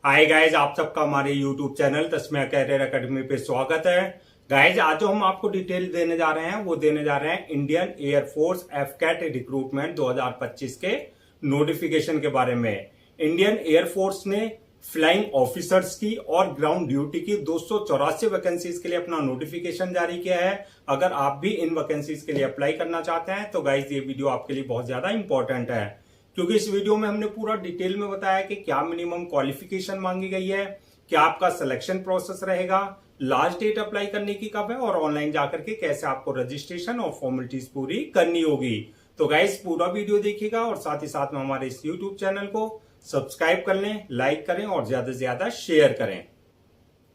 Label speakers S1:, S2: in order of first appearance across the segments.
S1: Hi guys, आप सबका हमारे YouTube channel Tasmiya career academy पे स्वागत है। गाइज, आज जो हम आपको डिटेल देने जा रहे हैं वो देने जा रहे हैं इंडियन एयरफोर्स एफकैट रिक्रूटमेंट 2025 के नोटिफिकेशन के बारे में। इंडियन एयरफोर्स ने फ्लाइंग ऑफिसर्स की और ग्राउंड ड्यूटी की 284 वैकेंसीज के लिए अपना नोटिफिकेशन जारी किया है। अगर आप भी इन वैकेंसीज के लिए अप्लाई करना चाहते हैं तो गाइज ये वीडियो आपके लिए बहुत ज्यादा इंपॉर्टेंट है, क्योंकि इस वीडियो में हमने पूरा डिटेल में बताया कि क्या मिनिमम क्वालिफिकेशन मांगी गई है, क्या आपका सिलेक्शन प्रोसेस रहेगा, लास्ट डेट अप्लाई करने की कब है और ऑनलाइन जाकर के कैसे आपको रजिस्ट्रेशन और फॉर्मेलिटीज पूरी करनी होगी। तो गाइस पूरा वीडियो देखिएगा और साथ ही साथ में हमारे इस यूट्यूब चैनल को सब्सक्राइब कर लें, लाइक करें और ज्यादा से ज्यादा शेयर करें।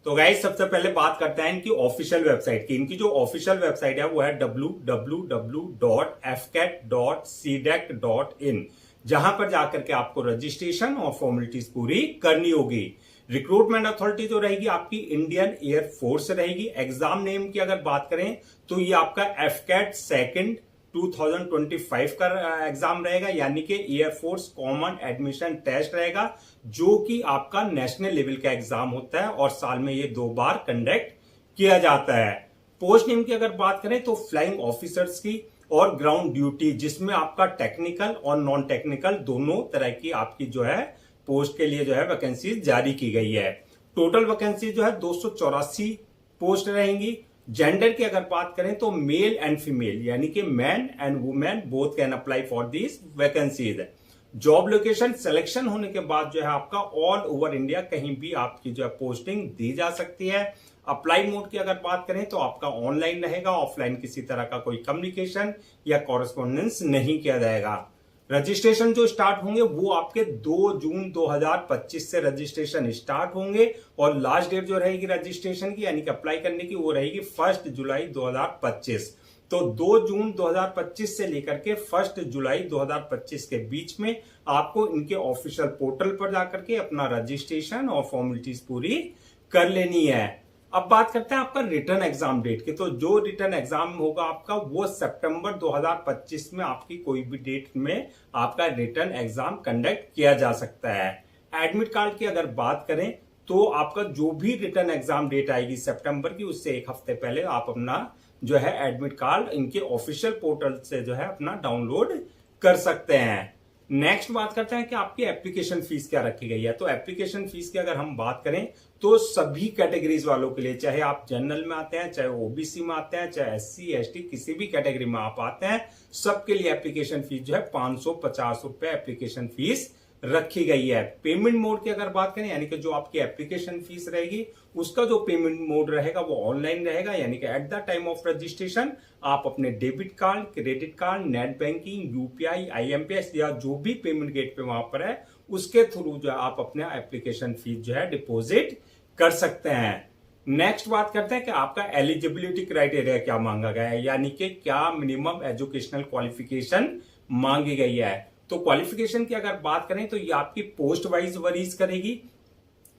S1: तो गाइस सबसे पहले बात करते हैं इनकी ऑफिशियल वेबसाइट की। इनकी जो ऑफिशियल वेबसाइट है वो है www.fcat.cdect.in, जहां पर जाकर के आपको रजिस्ट्रेशन और फॉर्मेलिटीज पूरी करनी होगी। रिक्रूटमेंट अथॉरिटी जो रहेगी आपकी इंडियन एयरफोर्स रहेगी। एग्जाम नेम की अगर बात करें तो ये आपका एफकैट सेकंड 2025 का एग्जाम रहेगा, यानी कि एयरफोर्स कॉमन एडमिशन टेस्ट रहेगा, जो कि आपका नेशनल लेवल का एग्जाम होता है और साल में ये 2 बार कंडक्ट किया जाता है। पोस्ट नेम की अगर बात करें तो फ्लाइंग ऑफिसर्स की और ग्राउंड ड्यूटी, जिसमें आपका टेक्निकल और नॉन टेक्निकल दोनों तरह की आपकी जो है पोस्ट के लिए जो है वैकेंसी जारी की गई है। टोटल वैकेंसी जो है 284 पोस्ट रहेंगी। जेंडर की अगर बात करें तो मेल एंड फीमेल, यानी कि man and women both can apply for this vacancies. Job location selection होने के बाद जो है आपका ऑल ओवर इंडिया कहीं भी आपकी जो है पोस्टिंग दी जा सकती है। अप्लाई मोड की अगर बात करें तो आपका ऑनलाइन रहेगा, ऑफलाइन किसी तरह का कोई कम्युनिकेशन या कॉरेस्पॉन्डेंस नहीं किया जाएगा। रजिस्ट्रेशन जो स्टार्ट होंगे वो आपके 2 जून 2025 से रजिस्ट्रेशन स्टार्ट होंगे और लास्ट डेट जो रहेगी रजिस्ट्रेशन की यानी कि अप्लाई करने की वो रहेगी 1 जुलाई 2025। तो 2 जून 2025 से लेकर के 1 जुलाई 2025 के बीच में आपको इनके ऑफिशियल पोर्टल पर जाकर के अपना रजिस्ट्रेशन और फॉर्मेलिटीज पूरी कर लेनी है। अब बात करते हैं आपका रिटर्न एग्जाम डेट की। तो जो रिटर्न एग्जाम होगा आपका वो सितंबर 2025 में आपकी कोई भी डेट में आपका रिटर्न एग्जाम कंडक्ट किया जा सकता है। एडमिट कार्ड की अगर बात करें तो आपका जो भी रिटर्न एग्जाम डेट आएगी सितंबर की, उससे 1 हफ्ते पहले आप अपना जो है एडमिट कार्ड इनके ऑफिशियल पोर्टल से जो है अपना डाउनलोड कर सकते हैं। नेक्स्ट बात करते हैं कि आपकी एप्लीकेशन फीस क्या रखी गई है। तो एप्लीकेशन फीस की अगर हम बात करें तो सभी कैटेगरीज वालों के लिए, चाहे आप जनरल में आते हैं, चाहे ओबीसी में आते हैं, चाहे एससी एसटी किसी भी कैटेगरी में आप आते हैं, सबके लिए एप्लीकेशन फीस जो है 550 रुपए एप्लीकेशन फीस रखी गई है। पेमेंट मोड की अगर बात करें यानी कि जो आपकी एप्लीकेशन फीस रहेगी उसका जो पेमेंट मोड रहेगा वो ऑनलाइन रहेगा, यानी कि at the time of registration आप अपने debit card, credit card, net banking, UPI, IMPS या जो भी पेमेंट गेट पे वहां पर है उसके थ्रू जो है आप अपने एप्लीकेशन फीस जो है डिपॉजिट कर सकते हैं। नेक्स्ट बात करते हैं कि आपका एलिजिबिलिटी क्राइटेरिया क्या मांगा गया है, यानी कि क्या मिनिमम एजुकेशनल क्वालिफिकेशन मांगी गई है। तो क्वालिफिकेशन की अगर बात करें तो ये आपकी पोस्ट वाइज वरीज करेगी,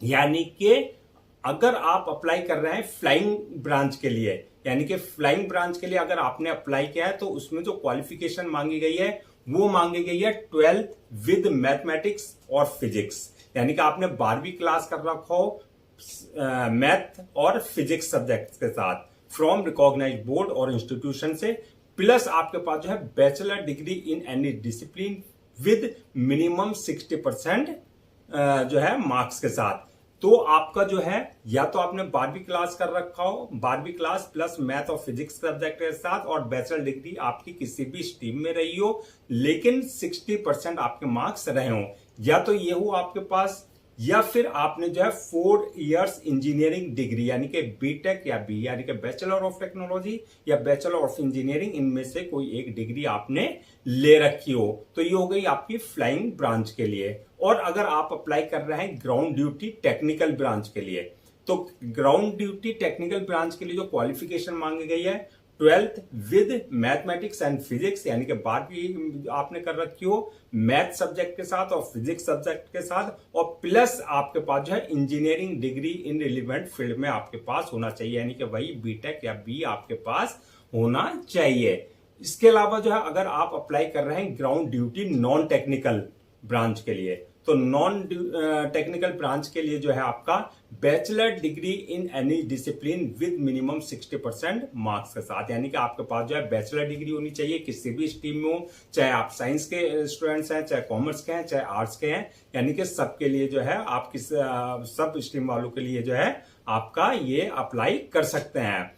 S1: यानी कि अगर आप अप्लाई कर रहे हैं फ्लाइंग ब्रांच के लिए, यानी कि फ्लाइंग ब्रांच के लिए अगर आपने अप्लाई किया है तो उसमें जो क्वालिफिकेशन मांगी गई है वो मांगी गई है 12th विद मैथमेटिक्स और फिजिक्स, यानी कि आपने 12वीं क्लास कर रखा हो मैथ और फिजिक्स सब्जेक्ट के साथ फ्रॉम रिकॉग्नाइज्ड बोर्ड और इंस्टीट्यूशन से, प्लस आपके पास जो है bachelor degree in any discipline with minimum 60% जो है मार्क्स के साथ। तो आपका जो है या तो आपने 12वीं क्लास कर रखा हो, 12वीं क्लास प्लस मैथ और फिजिक्स सब्जेक्ट के साथ, और बैचलर डिग्री आपकी किसी भी स्ट्रीम में रही हो लेकिन 60% आपके मार्क्स रहे हो, या तो ये हो आपके पास, या फिर आपने जो है 4 इयर्स इंजीनियरिंग डिग्री यानी कि बीटेक या बी यानी कि बैचलर ऑफ टेक्नोलॉजी या बैचलर ऑफ इंजीनियरिंग, इनमें से कोई एक डिग्री आपने ले रखी हो। तो ये हो गई आपकी फ्लाइंग ब्रांच के लिए। और अगर आप अप्लाई कर रहे हैं ग्राउंड ड्यूटी टेक्निकल ब्रांच के लिए, तो ग्राउंड ड्यूटी टेक्निकल ब्रांच के लिए जो क्वालिफिकेशन मांगी गई है 12th with mathematics and physics, यानी कि 12वीं आपने कर रखी हो मैथ सब्जेक्ट के साथ और फिजिक्स सब्जेक्ट के साथ, और प्लस आपके पास जो है engineering degree in relevant field में आपके पास होना चाहिए, यानी कि वही बीटेक या बी आपके पास होना चाहिए। इसके अलावा जो है अगर आप अप्लाई कर रहे हैं ground duty non technical branch के लिए, तो नॉन टेक्निकल ब्रांच के लिए जो है आपका bachelor degree in any discipline with minimum 60% marks के साथ, यानी कि आपके पास जो है बैचलर डिग्री होनी चाहिए किसी भी स्ट्रीम में हो, चाहे आप साइंस के स्टूडेंट्स हैं, चाहे कॉमर्स के हैं, चाहे आर्ट्स के हैं, यानी कि सबके लिए जो है आप किस सब स्ट्रीम वालों के लिए जो है आपका ये अप्लाई कर सकते हैं।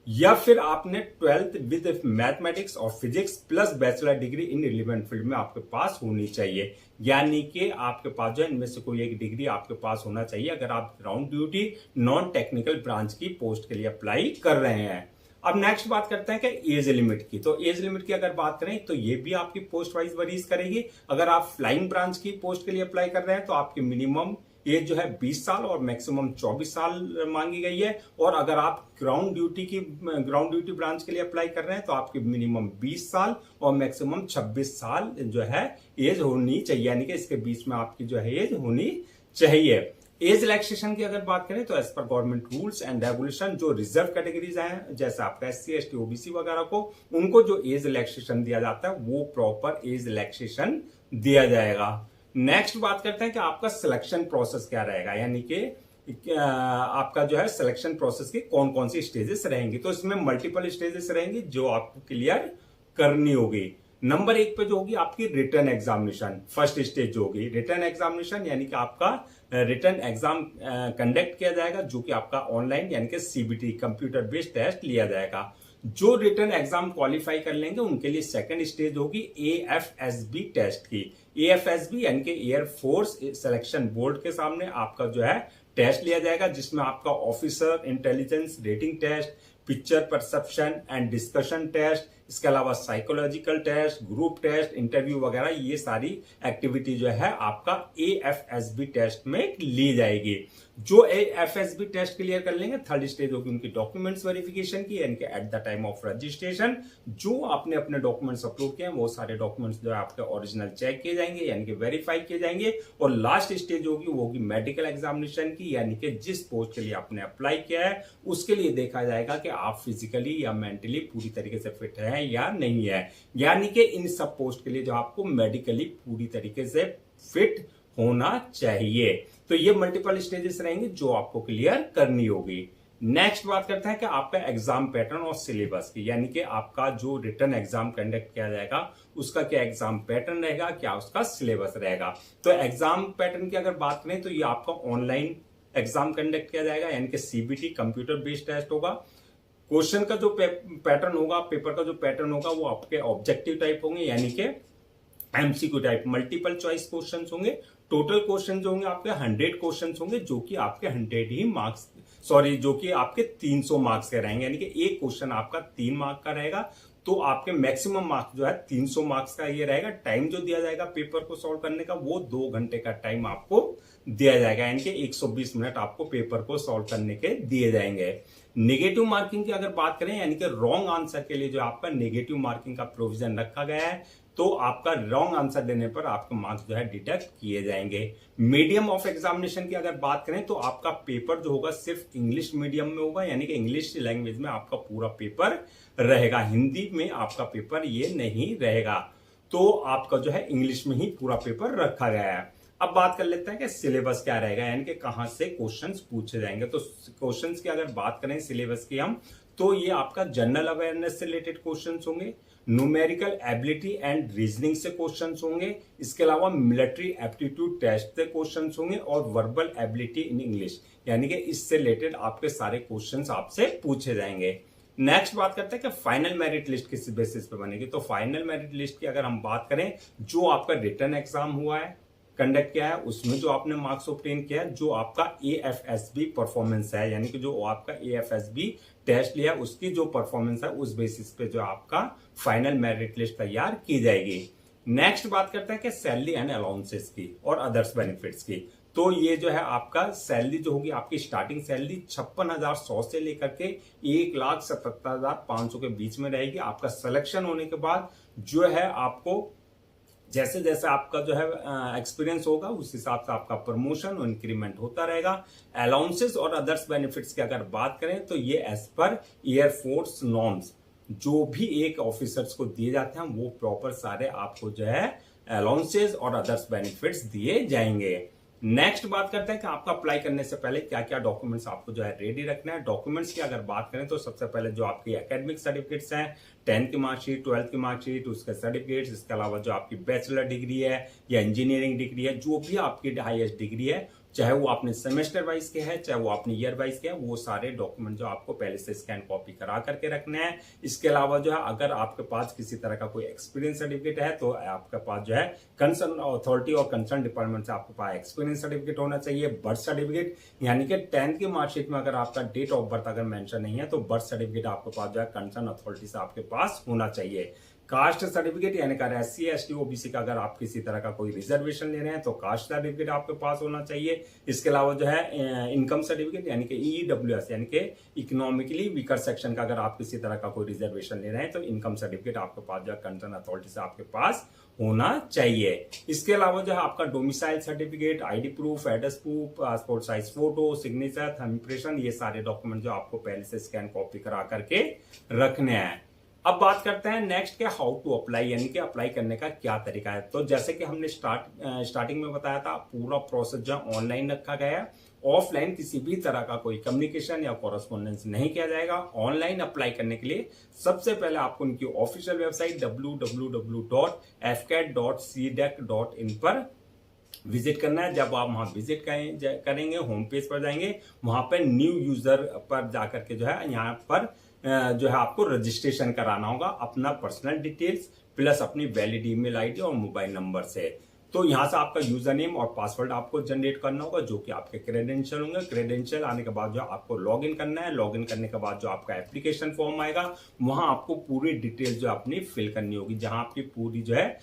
S1: या फिर आपने 12th विद मैथमेटिक्स और physics plus bachelor degree in relevant field में आपके पास होनी चाहिए, यानी कि आपके पास जो है इनमें से कोई एक डिग्री आपके पास होना चाहिए अगर आप ground duty non technical branch की पोस्ट के लिए अप्लाई कर रहे हैं। अब नेक्स्ट बात करते हैं कि एज लिमिट की। तो एज लिमिट की अगर बात करें तो ये भी आपकी पोस्ट वाइज वरीज करेगी। अगर आप फ्लाइंग ब्रांच की पोस्ट के लिए अप्लाई कर रहे हैं तो आपकी मिनिमम एज जो है 20 साल और मैक्सिमम 24 साल मांगी गई है। और अगर आप ग्राउंड ड्यूटी ब्रांच के लिए अप्लाई कर रहे हैं तो आपकी मिनिमम 20 साल और मैक्सिमम 26 साल जो है एज होनी चाहिए, यानी कि इसके बीच में आपकी जो है एज होनी चाहिए। एज रिलैक्सेशन की अगर बात करें तो as per government rules and regulation जो रिजर्व कैटेगरीज हैं जैसे आपका SC ST OBC वगैरह को, उनको जो एज रिलैक्सेशन दिया जाता है वो प्रॉपर एज रिलैक्सेशन दिया जाएगा। नेक्स्ट बात करते हैं कि आपका सिलेक्शन प्रोसेस क्या रहेगा, यानी कि आपका जो है सिलेक्शन प्रोसेस की कौन कौन सी स्टेजेस रहेंगी। तो इसमें मल्टीपल स्टेजेस रहेंगी जो आपको क्लियर करनी होगी। नंबर 1 पे जो होगी आपकी रिटर्न एग्जामिनेशन, फर्स्ट स्टेज जो होगी रिटर्न एग्जामिनेशन, यानी कि आपका रिटर्न एग्जाम कंडक्ट किया जाएगा जो कि आपका ऑनलाइन यानी कि CBT कंप्यूटर बेस्ड टेस्ट लिया जाएगा। जो रिटर्न एग्जाम क्वालिफाई कर लेंगे उनके लिए सेकंड स्टेज होगी AFSB टेस्ट की। AFSB यानी कि एयर फोर्स सिलेक्शन बोर्ड के सामने आपका जो है टेस्ट लिया जाएगा जिसमें आपका officer intelligence rating test, picture perception and discussion test, इसके अलावा psychological test, group test, interview वगैरह ये सारी एक्टिविटी जो है आपका AFSB टेस्ट में ली जाएगी। जो AFSB टेस्ट क्लियर कर लेंगे थर्ड स्टेज होगी उनकी डॉक्यूमेंट्स वेरिफिकेशन की, यानी कि at the time of registration जो आपने अपने डॉक्यूमेंट्स अपलोड किए हैं वो सारे डॉक्यूमेंट्स जो है आपके ओरिजिनल चेक किए जाएंगे यानी कि वेरीफाई किए जाएंगे। और लास्ट स्टेज होगी वो होगी मेडिकल एग्जामिनेशन की, यानी कि जिस पोस्ट के लिए आपने अप्लाई किया है उसके लिए देखा जाएगा कि आप फिजिकली या मेंटली पूरी तरीके से फिट है या नहीं है, यानी कि इन सब पोस्ट के लिए जो आपको मेडिकली पूरी तरीके से फिट होना चाहिए। तो ये मल्टीपल स्टेजेस रहेंगे जो आपको क्लियर करनी होगी। नेक्स्ट बात करते हैं कि आपका एग्जाम पैटर्न और सिलेबस की, यानी कि आपका जो रिटर्न एग्जाम कंडक्ट किया जाएगा उसका क्या एग्जाम पैटर्न रहेगा, क्या उसका सिलेबस रहेगा। तो एग्जाम पैटर्न की अगर बात करें तो ये आपका ऑनलाइन एग्जाम कंडक्ट किया जाएगा यानी कि CBT कंप्यूटर बेस्ड टेस्ट होगा। क्वेश्चन का जो पैटर्न होगा, पेपर का जो पैटर्न होगा वो आपके ऑब्जेक्टिव टाइप होंगे यानी कि MCQ type, multiple choice question होंगे। टोटल क्वेश्चन जो होंगे आपके 100 क्वेश्चन होंगे जो कि आपके 100 ही मार्क्स जो कि आपके 300 मार्क्स के रहेंगे, यानी कि एक क्वेश्चन आपका 3 मार्क का रहेगा। तो आपके मैक्सिमम मार्क्स जो है 300 मार्क्स का ये रहेगा। टाइम जो दिया जाएगा पेपर को सॉल्व करने का वो 2 घंटे का टाइम आपको दिया जाएगा, यानी कि 120 मिनट आपको पेपर को सॉल्व करने के दिए जाएंगे। नेगेटिव मार्किंग की अगर बात करें यानी कि रॉन्ग आंसर के लिए जो आपका नेगेटिव मार्किंग का प्रोविजन रखा गया है, तो आपका रॉन्ग आंसर देने पर आपके मार्क्स जो है डिडक्ट किए जाएंगे। मीडियम ऑफ एग्जामिनेशन की अगर बात करें तो आपका पेपर जो होगा सिर्फ इंग्लिश मीडियम में होगा, यानी कि इंग्लिश लैंग्वेज में आपका पूरा पेपर रहेगा, हिंदी में आपका पेपर ये नहीं रहेगा। तो आपका जो है इंग्लिश में ही पूरा पेपर रखा गया है। अब बात कर लेते हैं कि सिलेबस क्या रहेगा, यानी कि कहां से क्वेश्चंस पूछे जाएंगे। तो क्वेश्चंस की अगर बात करें सिलेबस की हम, तो ये आपका जनरल अवेयरनेस से रिलेटेड क्वेश्चंस होंगे, न्यूमेरिकल एबिलिटी एंड रीजनिंग से क्वेश्चंस होंगे, इसके अलावा मिलिट्री एप्टीट्यूड टेस्ट से क्वेश्चंस होंगे और वर्बल एबिलिटी इन इंग्लिश, यानी कि इससे रिलेटेड आपके सारे क्वेश्चंस आपसे पूछे जाएंगे। नेक्स्ट बात करते हैं कि फाइनल मेरिट लिस्ट किस बेसिस पे बनेगी। तो फाइनल मेरिट लिस्ट की अगर हम बात करें, जो आपका रिटर्न एग्जाम हुआ है कंडक्ट किया है उसमें जो आपने मार्क्स ऑब्टेन किया है, जो आपका AFSB परफॉर्मेंस है यानी कि जो आपका AFSB टेस्ट लिया उसकी जो परफॉर्मेंस है उस बेसिस पे जो आपका फाइनल मेरिट लिस्ट तैयार की जाएगी। नेक्स्ट बात करते हैं कि सैलरी एंड अलाउंसेस की और अदर्स बेनिफिट्स की। तो ये जो है आपका सैलरी जो होगी आपकी स्टार्टिंग सैलरी 56,100 से लेकर के 1,77,500 के बीच में रहेगी। आपका सिलेक्शन होने के बाद जो है आपको जैसे जैसे आपका जो है एक्सपीरियंस होगा उस हिसाब से आपका प्रमोशन और इंक्रीमेंट होता रहेगा। अलाउंसेस और अदर्स बेनिफिट्स की अगर बात करें तो ये एज पर एयरफोर्स नॉर्म्स जो भी एक ऑफिसर्स को दिए जाते हैं वो प्रॉपर सारे आपको जो है अलाउंसेज और अदर्स बेनिफिट्स दिए जाएंगे। नेक्स्ट बात करते हैं कि आपका अप्लाई करने से पहले क्या क्या डॉक्यूमेंट्स आपको जो है रेडी रखना है। डॉक्यूमेंट्स की अगर बात करें तो सबसे पहले जो आपकी एकेडमिक सर्टिफिकेट्स हैं, 10th की मार्कशीट, 12th की मार्कशीट, उसके सर्टिफिकेट्स, इसके अलावा जो आपकी बैचलर डिग्री है या इंजीनियरिंग डिग्री है, जो भी आपकी हाईएस्ट डिग्री है, चाहे वो आपने सेमेस्टर वाइज के है, चाहे वो आपने ईयर वाइज के है, वो सारे डॉक्यूमेंट जो आपको पहले से स्कैन कॉपी करा करके रखने हैं। इसके अलावा जो है अगर आपके पास किसी तरह का कोई एक्सपीरियंस सर्टिफिकेट है तो आपके पास जो है कंसर्न अथॉरिटी और कंसर्न डिपार्टमेंट से आपके पास एक्सपीरियंस सर्टिफिकेट होना चाहिए। बर्थ सर्टिफिकेट यानी कि 10th की मार्कशीट में अगर आपका डेट ऑफ बर्थ अगर मेंशन नहीं है तो बर्थ सर्टिफिकेट आपके पास जो है कंसर्न अथॉरिटी से आपके पास होना चाहिए। कास्ट सर्टिफिकेट यानी कि SC, ST, OBC का अगर आप किसी तरह का कोई रिजर्वेशन ले रहे हैं तो कास्ट सर्टिफिकेट आपके पास होना चाहिए। इसके अलावा जो है इनकम सर्टिफिकेट यानी कि EWS यानी कि इकोनॉमिकली वीकर सेक्शन का अगर आप किसी तरह का कोई रिजर्वेशन ले रहे हैं तो इनकम सर्टिफिकेट आपके पास जो है कंसर्न अथॉरिटी से आपके पास होना चाहिए। इसके अलावा जो है आपका domicile certificate, ID proof, address proof, passport size photo, signature, thumb impression, ये सारे डॉक्यूमेंट जो आपको पहले से स्कैन कॉपी करा करके रखने हैं। अब बात करते हैं नेक्स्ट के हाउ टू अप्लाई यानी कि अप्लाई करने का क्या तरीका है। तो जैसे कि हमने स्टार्टिंग में बताया था, पूरा प्रोसेस जो ऑनलाइन रखा गया है। ऑफलाइन किसी भी तरह का कोई कम्युनिकेशन या कॉरेस्पॉन्डेंस नहीं किया जाएगा। ऑनलाइन अप्लाई करने के लिए सबसे पहले आपको उनकी ऑफिशियल वेबसाइट www.fcat.cdec.in पर विजिट करना है। जब आप वहां विजिट करेंगे, होम पेज पर जाएंगे, वहां पर न्यू यूजर पर जाकर के जो है यहाँ पर जो है आपको रजिस्ट्रेशन कराना होगा अपना पर्सनल डिटेल्स प्लस अपनी वैलिड ईमेल आईडी और मोबाइल नंबर से। तो यहां से आपका यूजर नेम और पासवर्ड आपको जनरेट करना होगा जो कि आपके क्रेडेंशियल होंगे। क्रेडेंशियल आने के बाद जो आपको लॉग इन करना है। लॉग इन करने के बाद जो आपका एप्लीकेशन फॉर्म आएगा वहां आपको पूरी डिटेल जो अपनी फिल करनी होगी, जहां आपकी पूरी जो है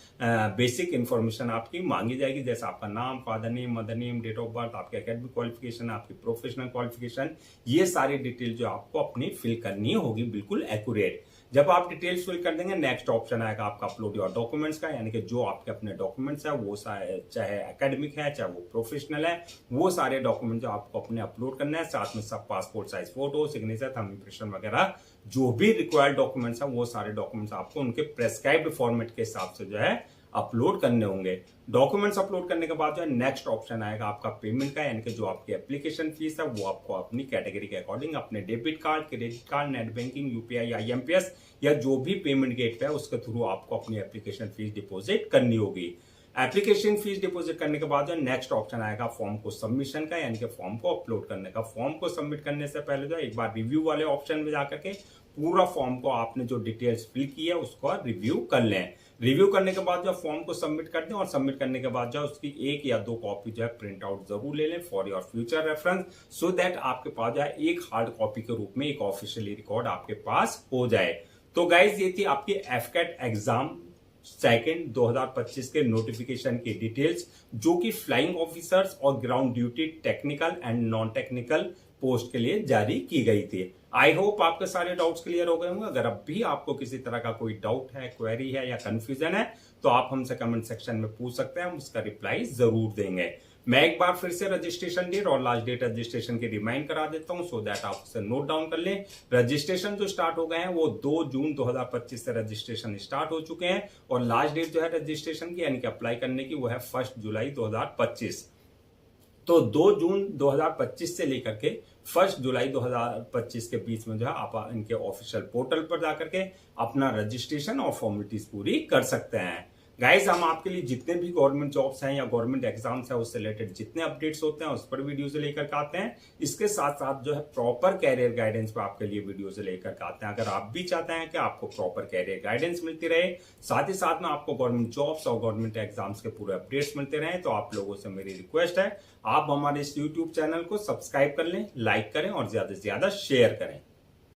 S1: बेसिक इंफॉर्मेशन आपकी मांगी जाएगी, जैसे आपका नाम, father name, mother name, date of birth, आपके एकेडमिक क्वालिफिकेशन, आपकी प्रोफेशनल क्वालिफिकेशन, ये सारी डिटेल जो आपको अपनी फिल करनी होगी बिल्कुल एक्यूरेट। जब आप डिटेल्स फिल कर देंगे, नेक्स्ट ऑप्शन आएगा आपका अपलोड योर डॉक्यूमेंट्स का, यानी कि जो आपके अपने डॉक्यूमेंट्स है वो चाहे एकेडमिक है चाहे वो प्रोफेशनल है, वो सारे डॉक्यूमेंट जो आपको अपने अपलोड करना है। साथ में सब passport size photo, signature, thumb impression वगैरह जो भी रिक्वायर्ड डॉक्यूमेंट्स है वो सारे डॉक्यूमेंट्स आपको उनके प्रेस्क्राइब्ड फॉर्मेट के हिसाब से जो है अपलोड करने होंगे। डॉक्यूमेंट्स अपलोड करने के बाद जो है नेक्स्ट ऑप्शन आएगा आपका पेमेंट का, यानी कि जो आपकी एप्लीकेशन फीस है वो आपको अपनी कैटेगरी के अकॉर्डिंग अपने debit card, credit card, net banking, UPI, IMPS या जो भी पेमेंट गेट पे है उसके थ्रू आपको अपनी एप्लीकेशन फीस डिपॉजिट करनी होगी। एप्लीकेशन फीस डिपॉजिट करने के बाद जो नेक्स्ट ऑप्शन आएगा फॉर्म को सबमिशन का, यानी कि फॉर्म को अपलोड करने का। फॉर्म को सबमिट करने से पहले जो एक बार रिव्यू वाले ऑप्शन में जाकर के पूरा फॉर्म को आपने जो डिटेल्स फिल की है उसको रिव्यू कर लें। रिव्यू करने के बाद जो फॉर्म को सबमिट कर दें और सबमिट करने के बाद जो उसकी 1 या 2 कॉपी जो है प्रिंट आउट जरूर ले लें for your future reference, so that आपके पास जो है एक हार्ड कॉपी के रूप में एक ऑफिशियली रिकॉर्ड आपके पास हो जाए। तो गाइज ये थी आपकी एफकेट एग्जाम सेकेंड 2025 के नोटिफिकेशन की डिटेल्स, जो कि फ्लाइंग ऑफिसर्स और ground duty technical and non technical post के लिए जारी की गई थी। आई होप आपके सारे डाउट्स क्लियर हो गए होंगे। अगर अब भी आपको किसी तरह का कोई डाउट है, क्वेरी है या कंफ्यूजन है तो आप हमसे कमेंट सेक्शन में पूछ सकते हैं, हम उसका रिप्लाई जरूर देंगे। मैं एक बार फिर से रजिस्ट्रेशन डेट और लास्ट डेट रजिस्ट्रेशन की रिमाइंड करा देता हूं, सो दैट आप उसे नोट डाउन कर लें। रजिस्ट्रेशन जो स्टार्ट हो गए हैं वो 2 जून 2025 से रजिस्ट्रेशन स्टार्ट हो चुके हैं और लास्ट डेट जो है रजिस्ट्रेशन की यानी कि अप्लाई करने की वो है 1 जुलाई 2025। तो 2 जून 2025 से लेकर के 1 जुलाई 2025 के बीच में जो है आप इनके ऑफिशियल पोर्टल पर जाकर के अपना रजिस्ट्रेशन और फॉर्मेलिटीज पूरी कर सकते हैं। गाइज हम आपके लिए जितने भी गवर्नमेंट जॉब्स हैं या गवर्नमेंट एग्जाम्स हैं उससे रिलेटेड जितने अपडेट्स होते हैं उस पर वीडियो से लेकर के आते हैं। इसके साथ साथ जो है प्रॉपर कैरियर गाइडेंस पे आपके लिए वीडियो से लेकर के आते हैं। अगर आप भी चाहते हैं कि आपको प्रॉपर कैरियर गाइडेंस मिलती रहे, साथ ही साथ में आपको गवर्नमेंट जॉब्स और गवर्नमेंट एग्जाम्स के पूरे अपडेट्स मिलते रहे, तो आप लोगों से मेरी रिक्वेस्ट है आप हमारे इस यूट्यूब चैनल को सब्सक्राइब कर लें, लाइक करें और ज्यादा से ज्यादा शेयर करें।